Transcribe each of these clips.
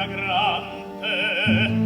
fragrante.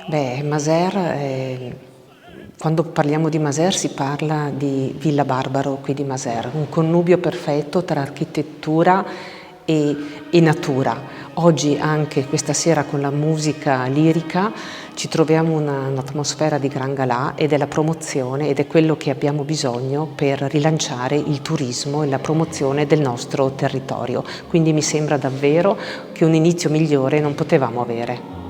Beh, Maser, quando parliamo di Maser si parla di Villa Barbaro qui di Maser, un connubio perfetto tra architettura e natura. Oggi anche questa sera con la musica lirica ci troviamo un'atmosfera di gran galà ed è la promozione ed è quello che abbiamo bisogno per rilanciare il turismo e la promozione del nostro territorio. Quindi mi sembra davvero che un inizio migliore non potevamo avere.